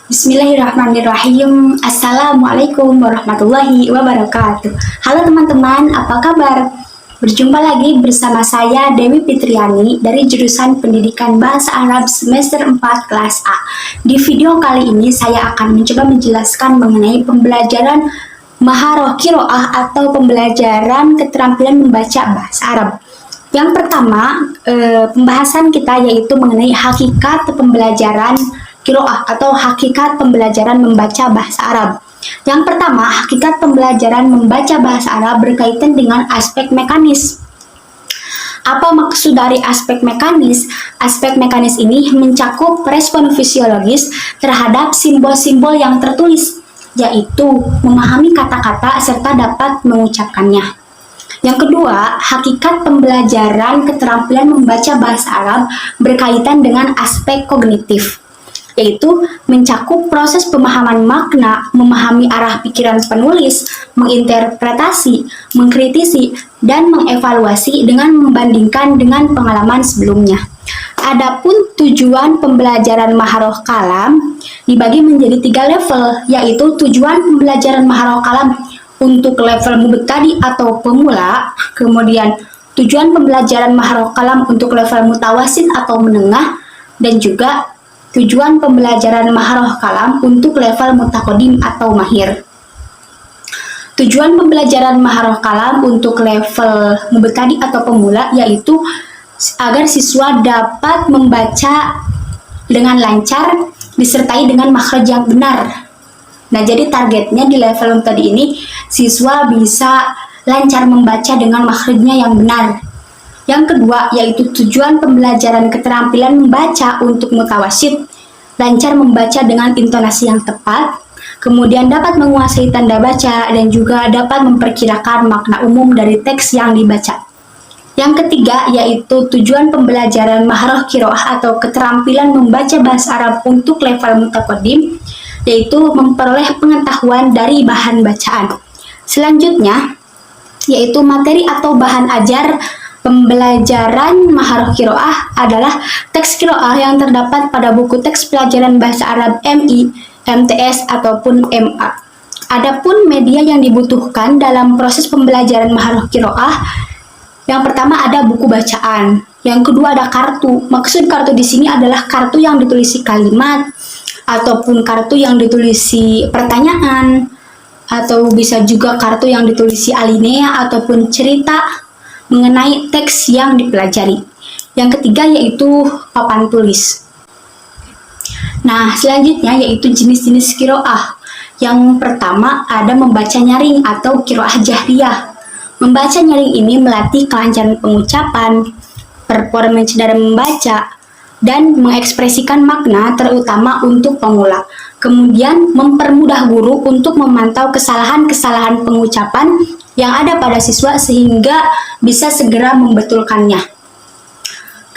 Bismillahirrahmanirrahim. Assalamualaikum warahmatullahi wabarakatuh. Halo teman-teman, apa kabar? Berjumpa lagi bersama saya Dewi Fitriani dari jurusan Pendidikan Bahasa Arab semester 4 kelas A. Di video kali ini saya akan mencoba menjelaskan mengenai pembelajaran Maharoh Qiraah atau pembelajaran keterampilan membaca bahasa Arab. Yang pertama, pembahasan kita yaitu mengenai hakikat pembelajaran Qiraah atau hakikat pembelajaran membaca bahasa Arab. Yang pertama, hakikat pembelajaran membaca bahasa Arab berkaitan dengan aspek mekanis. Apa maksud dari aspek mekanis? Aspek mekanis ini mencakup respon fisiologis terhadap simbol-simbol yang tertulis, yaitu memahami kata-kata serta dapat mengucapkannya. Yang kedua, hakikat pembelajaran keterampilan membaca bahasa Arab berkaitan dengan aspek kognitif, yaitu mencakup proses pemahaman makna, memahami arah pikiran penulis, menginterpretasi, mengkritisi, dan mengevaluasi dengan membandingkan dengan pengalaman sebelumnya. Adapun tujuan pembelajaran Maharoh Kalam dibagi menjadi 3 level, yaitu tujuan pembelajaran Maharoh Kalam untuk level mubtadi atau pemula, kemudian tujuan pembelajaran Maharoh Kalam untuk level mutawasid atau menengah, dan juga tujuan pembelajaran Maharoh Kalam untuk level mutaqaddim atau mahir. Tujuan pembelajaran Maharoh Kalam untuk level mubtadi atau pemula yaitu agar siswa dapat membaca dengan lancar disertai dengan makhraj yang benar. Nah, jadi targetnya di level tadi ini siswa bisa lancar membaca dengan makhrajnya yang benar. Yang kedua, yaitu tujuan pembelajaran keterampilan membaca untuk mutawasid, lancar membaca dengan intonasi yang tepat, kemudian dapat menguasai tanda baca, dan juga dapat memperkirakan makna umum dari teks yang dibaca. Yang ketiga, yaitu tujuan pembelajaran Maharoh Qiraah atau keterampilan membaca bahasa Arab untuk level mutaqaddim, yaitu memperoleh pengetahuan dari bahan bacaan. Selanjutnya, yaitu materi atau bahan ajar pembelajaran Maharoh Qiraah adalah teks Qiraah yang terdapat pada buku teks pelajaran bahasa Arab MI, MTS, ataupun MA. Adapun media yang dibutuhkan dalam proses pembelajaran Maharoh Qiraah, yang pertama ada buku bacaan, yang kedua ada kartu. Maksud kartu di sini adalah kartu yang ditulisi kalimat, ataupun kartu yang ditulisi pertanyaan, atau bisa juga kartu yang ditulisi alinea ataupun cerita mengenai teks yang dipelajari. Yang ketiga yaitu papan tulis. Nah, selanjutnya yaitu jenis-jenis qiraah. Yang pertama ada membaca nyaring atau qiraah jahriyah. Membaca nyaring ini melatih kelancaran pengucapan, performance dalam membaca, dan mengekspresikan makna terutama untuk pemula. Kemudian mempermudah guru untuk memantau kesalahan-kesalahan pengucapan yang ada pada siswa sehingga bisa segera membetulkannya.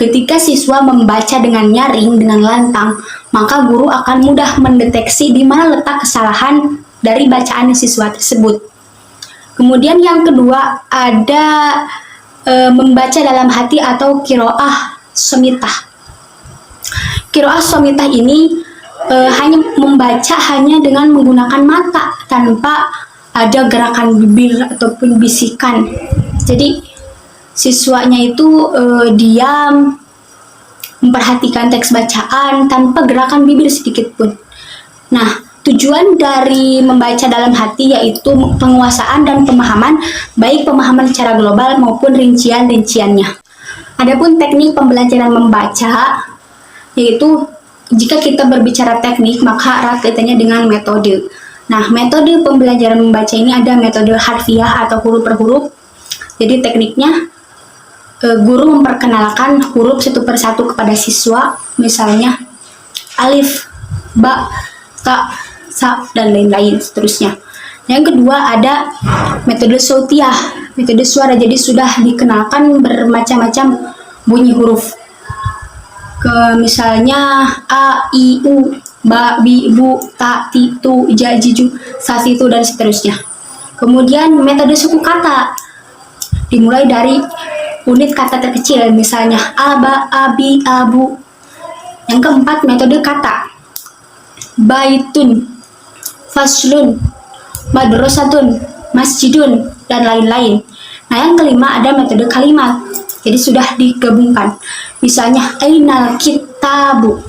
Ketika siswa membaca dengan nyaring, dengan lantang, maka guru akan mudah mendeteksi di mana letak kesalahan dari bacaan siswa tersebut. Kemudian yang kedua ada membaca dalam hati atau qiraah shamitah. Qiraah shamitah ini hanya membaca hanya dengan menggunakan mata tanpa ada gerakan bibir ataupun bisikan. Jadi siswanya itu diam, memperhatikan teks bacaan tanpa gerakan bibir sedikit pun. Nah, tujuan dari membaca dalam hati yaitu penguasaan dan pemahaman, baik pemahaman secara global maupun rincian-rinciannya. Adapun teknik pembelajaran membaca yaitu jika kita berbicara teknik maka erat kaitannya dengan metode. Nah, metode pembelajaran membaca ini ada metode harfiah atau huruf per huruf. Jadi tekniknya guru memperkenalkan huruf satu persatu kepada siswa, misalnya alif, ba, ta, sa, dan lain-lain seterusnya. Yang kedua ada metode sautiyah, metode suara. Jadi sudah dikenalkan bermacam-macam bunyi huruf. Misalnya a, i, u, ba, bi, bu, ta, ti, tu, ja, ji, ju, sa, si, tu, dan seterusnya. Kemudian metode suku kata dimulai dari unit kata terkecil, misalnya aba, abi, abu. Yang keempat metode kata baitun, faslun, madrasatun, masjidun, dan lain-lain. Nah, yang kelima ada metode kalimat. Jadi sudah digabungkan. Misalnya ainal kitabu.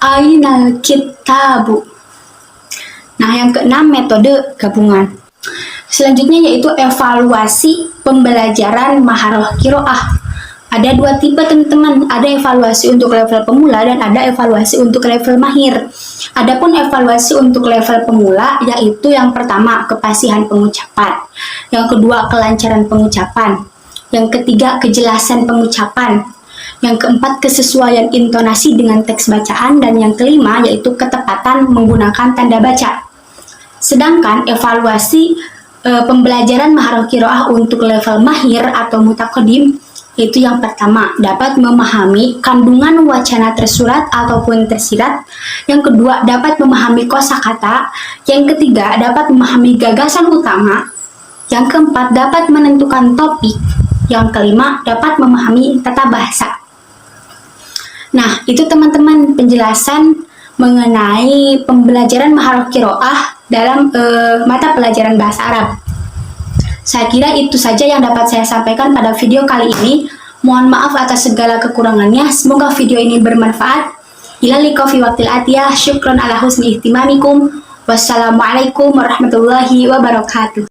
Ainal kitabu. Nah, yang keenam metode gabungan. Selanjutnya yaitu evaluasi pembelajaran maharoh kiroah. Ada dua tipe teman-teman, ada evaluasi untuk level pemula dan ada evaluasi untuk level mahir. Adapun evaluasi untuk level pemula yaitu yang pertama kefasihan pengucapan, yang kedua kelancaran pengucapan, yang ketiga kejelasan pengucapan, yang keempat kesesuaian intonasi dengan teks bacaan, dan yang kelima yaitu ketepatan menggunakan tanda baca. Sedangkan evaluasi pembelajaran maharoh kiroah untuk level mahir atau mutaqaddim itu yang pertama, dapat memahami kandungan wacana tersurat ataupun tersirat. Yang kedua, dapat memahami kosakata. Yang ketiga, dapat memahami gagasan utama. Yang keempat, dapat menentukan topik. Yang kelima, dapat memahami tata bahasa. Nah, itu teman-teman penjelasan mengenai pembelajaran maharoh kiroah dalam mata pelajaran bahasa Arab. Saya kira itu saja yang dapat saya sampaikan pada video kali ini. Mohon maaf atas segala kekurangannya. Semoga video ini bermanfaat. Ila liqa fi waqtil atiyah. Syukron ala husni ihtimamikum. Wassalamualaikum warahmatullahi wabarakatuh.